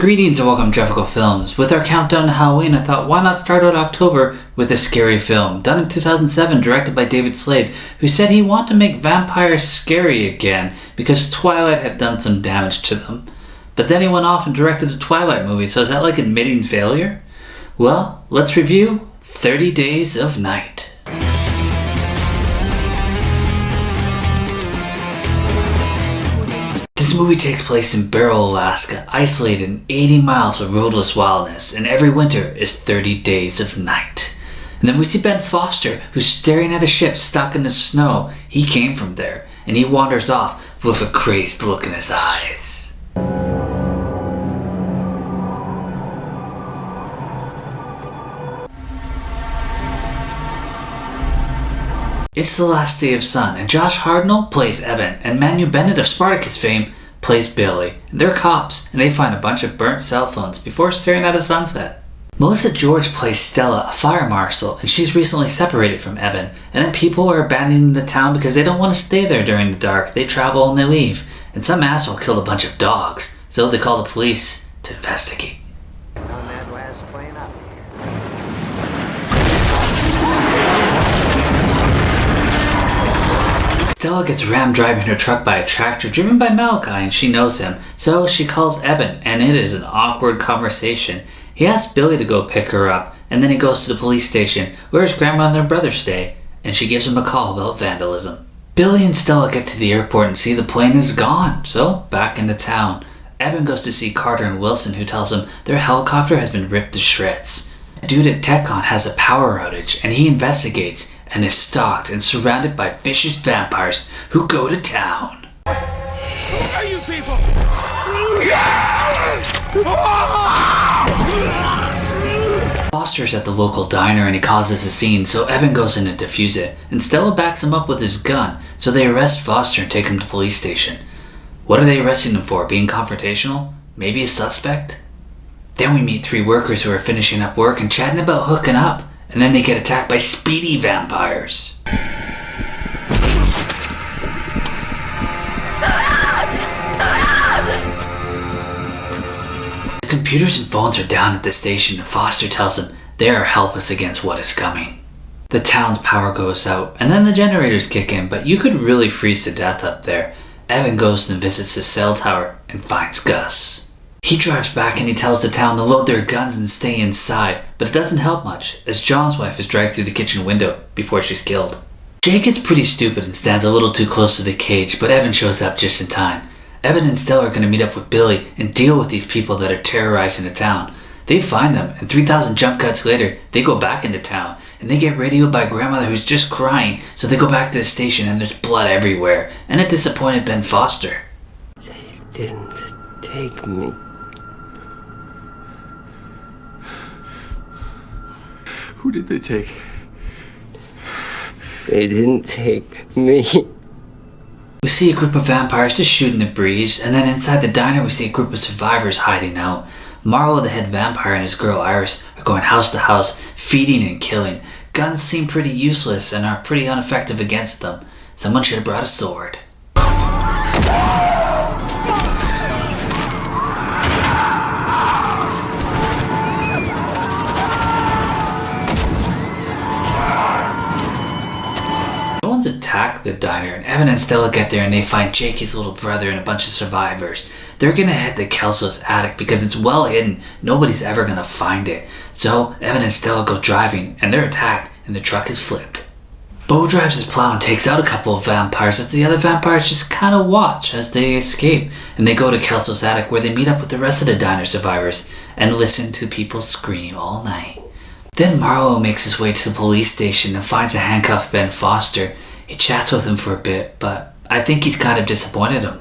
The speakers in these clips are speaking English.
Greetings and welcome to Jefficho Films. With our countdown to Halloween, I thought why not start out October with a scary film, done in 2007, directed by David Slade, who said he wanted to make vampires scary again because Twilight had done some damage to them. But then he went off and directed a Twilight movie, so is that like admitting failure? Well, let's review 30 Days of Night. This movie takes place in Barrow, Alaska, isolated in 80 miles of roadless wilderness, and every winter is 30 days of night. And then we see Ben Foster, who's staring at a ship stuck in the snow. He came from there, and he wanders off with a crazed look in his eyes. It's the last day of sun, and Josh Hartnett plays Eben, and Manu Bennett of Spartacus fame plays Billy. And they're cops, and they find a bunch of burnt cell phones before staring at a sunset. Melissa George plays Stella, a fire marshal, and she's recently separated from Eben. And then people are abandoning the town because they don't want to stay there during the dark. They travel and they leave. And some asshole killed a bunch of dogs, so they call the police to investigate. On that last plane up here. Stella gets rammed driving her truck by a tractor driven by Malachi, and she knows him, so she calls Eben, and it is an awkward conversation. He asks Billy to go pick her up, and then he goes to the police station where his grandma and their brother stay, and she gives him a call about vandalism. Billy and Stella get to the airport and see the plane is gone, so back into town. Eben goes to see Carter and Wilson, who tells him their helicopter has been ripped to shreds. A dude at TechCon has a power outage, and he investigates and is stalked and surrounded by vicious vampires who go to town. Who are you people? Foster's at the local diner and he causes a scene, so Eben goes in to defuse it, and Stella backs him up with his gun, so they arrest Foster and take him to the police station. What are they arresting him for? Being confrontational? Maybe a suspect? Then we meet three workers who are finishing up work and chatting about hooking up. And then they get attacked by speedy vampires. The computers and phones are down at the station, and Foster tells them they are helpless against what is coming. The town's power goes out, and then the generators kick in, but you could really freeze to death up there. Eben goes and visits the cell tower and finds Gus. He drives back and he tells the town to load their guns and stay inside, but it doesn't help much, as John's wife is dragged through the kitchen window before she's killed. Jake is pretty stupid and stands a little too close to the cage, but Eben shows up just in time. Eben and Stella are going to meet up with Billy and deal with these people that are terrorizing the town. They find them, and 3,000 jump cuts later, they go back into town, and they get radioed by grandmother who's just crying, so they go back to the station and there's blood everywhere, and a disappointed Ben Foster. They didn't take me. Who did they take? They didn't take me. We see a group of vampires just shooting the breeze, and then inside the diner we see a group of survivors hiding out. Marlow, the head vampire, and his girl Iris are going house to house, feeding and killing. Guns seem pretty useless and are pretty ineffective against them. Someone should have brought a sword. Attack the diner, and Eben and Stella get there and they find Jake, his little brother, and a bunch of survivors. They're gonna head to Kelso's attic because it's well hidden. Nobody's ever gonna find it. So Eben and Stella go driving and they're attacked and the truck is flipped. Beau drives his plow and takes out a couple of vampires as the other vampires just kind of watch as they escape, and they go to Kelso's attic where they meet up with the rest of the diner survivors and listen to people scream all night. Then Marlow makes his way to the police station and finds a handcuffed Ben Foster. He chats with him for a bit, but I think he's kind of disappointed him.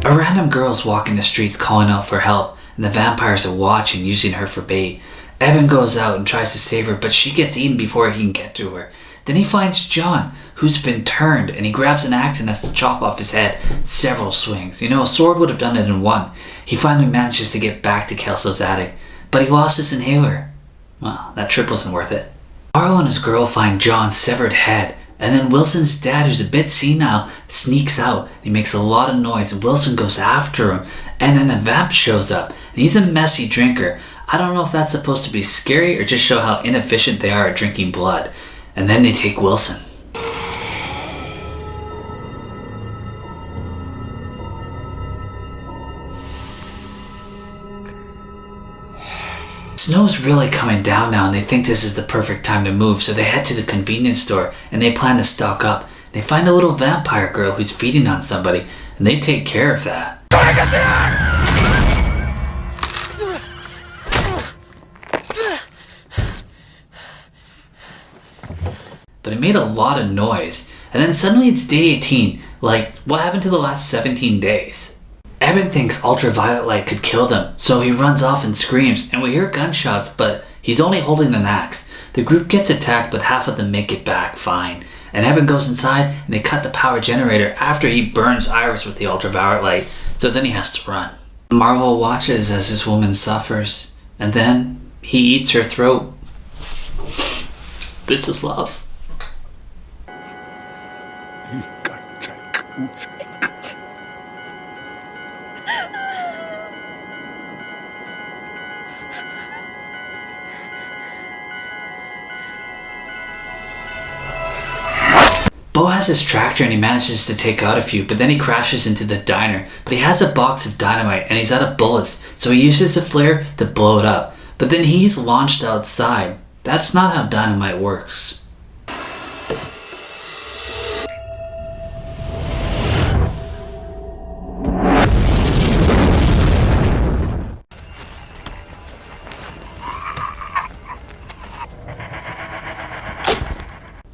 A random girl is walking the streets calling out for help, and the vampires are watching, using her for bait. Eben goes out and tries to save her, but she gets eaten before he can get to her. Then he finds John, who's been turned, and he grabs an axe and has to chop off his head several swings. A sword would have done it in one. He finally manages to get back to Kelso's attic, but he lost his inhaler. Well, that trip wasn't worth it. Marlow and his girl find John's severed head, And then Wilson's dad, who's a bit senile, sneaks out. He makes a lot of noise and Wilson goes after him. And then the vamp shows up. And he's a messy drinker. I don't know if that's supposed to be scary or just show how inefficient they are at drinking blood. And then they take Wilson. Snow's really coming down now and they think this is the perfect time to move, so they head to the convenience store and they plan to stock up. They find a little vampire girl who's feeding on somebody and they take care of that. But it made a lot of noise, and then suddenly it's day 18. Like, what happened to the last 17 days? Eben thinks ultraviolet light could kill them, so he runs off and screams, and we hear gunshots, but he's only holding an axe. The group gets attacked, but half of them make it back fine. And Eben goes inside, and they cut the power generator after he burns Iris with the ultraviolet light, so then he has to run. Marlow watches as his woman suffers, and then he eats her throat. This is love. Beau has his tractor and he manages to take out a few, but then he crashes into the diner. But he has a box of dynamite and he's out of bullets, so he uses a flare to blow it up. But then he's launched outside. That's not how dynamite works.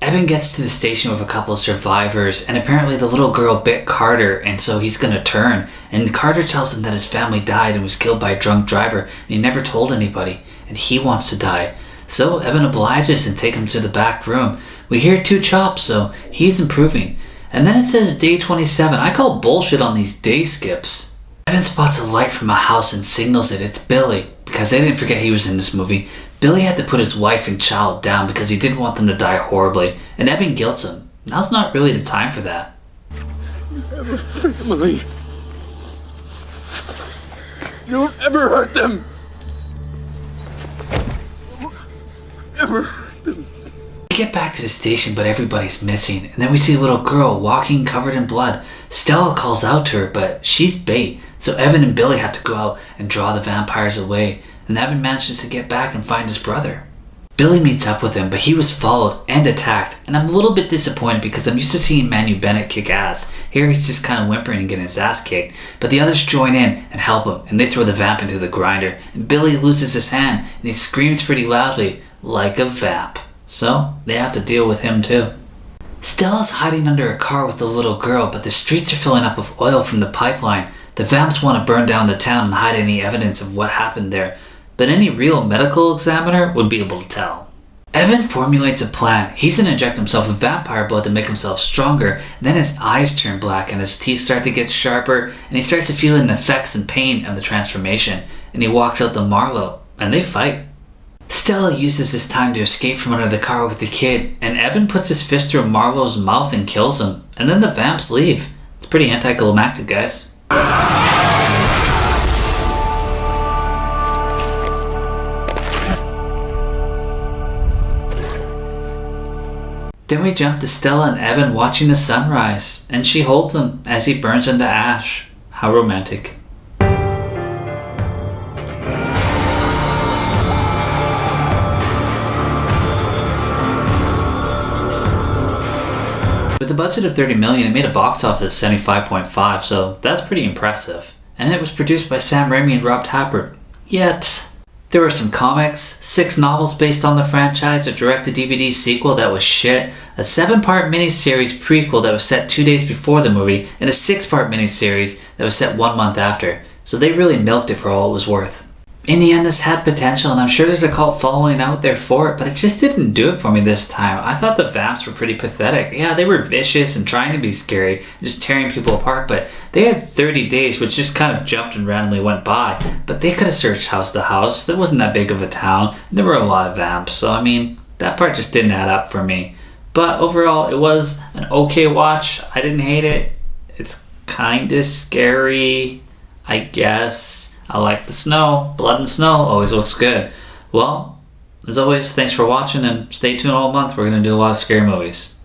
Eben gets to the station with a couple of survivors, and apparently the little girl bit Carter, and so he's gonna turn. And Carter tells him that his family died and was killed by a drunk driver, and he never told anybody, and he wants to die. So Eben obliges and takes him to the back room. We hear 2 chops, so he's improving. And then it says day 27. I call bullshit on these day skips. Eben spots a light from a house and signals it. It's Billy, because they didn't forget he was in this movie. Billy had to put his wife and child down because he didn't want them to die horribly, and Eben guilts him. Now's not really the time for that. You have a family. You don't ever hurt them. Ever hurt them. We get back to the station, but everybody's missing, and then we see a little girl walking covered in blood. Stella calls out to her, but she's bait, so Eben and Billy have to go out and draw the vampires away. And Eben manages to get back and find his brother. Billy meets up with him, but he was followed and attacked, and I'm a little bit disappointed because I'm used to seeing Manu Bennett kick ass. Here he's just kind of whimpering and getting his ass kicked, but the others join in and help him, and they throw the vamp into the grinder, and Billy loses his hand, and he screams pretty loudly, like a vamp. So they have to deal with him too. Stella's hiding under a car with the little girl, but the streets are filling up with oil from the pipeline. The vamps want to burn down the town and hide any evidence of what happened there, but any real medical examiner would be able to tell. Eben formulates a plan. He's going to inject himself with vampire blood to make himself stronger. Then his eyes turn black and his teeth start to get sharper, and he starts to feel the effects and pain of the transformation. And he walks out to Marlow, and they fight. Stella uses this time to escape from under the car with the kid, and Eben puts his fist through Marlow's mouth and kills him. And then the vamps leave. It's pretty anticlimactic, guys. Then we jump to Stella and Eben watching the sunrise, and she holds him as he burns into ash. How romantic. With a budget of $30 million, it made a box office of $75.5, so that's pretty impressive. And it was produced by Sam Raimi and Rob Tapert. Yet there were some comics, 6 novels based on the franchise, a direct-to-DVD sequel that was shit, a 7-part miniseries prequel that was set 2 days before the movie, and a 6-part miniseries that was set 1 month after. So they really milked it for all it was worth. In the end, this had potential, and I'm sure there's a cult following out there for it, but it just didn't do it for me this time. I thought the vamps were pretty pathetic. Yeah, they were vicious and trying to be scary, just tearing people apart, but they had 30 days, which just kind of jumped and randomly went by. But they could have searched house to house. There wasn't that big of a town. There were a lot of vamps, so I mean, that part just didn't add up for me. But overall, it was an okay watch. I didn't hate it. It's kind of scary, I guess. I like the snow. Blood and snow always looks good. Well, as always, thanks for watching, and stay tuned all month. We're going to do a lot of scary movies.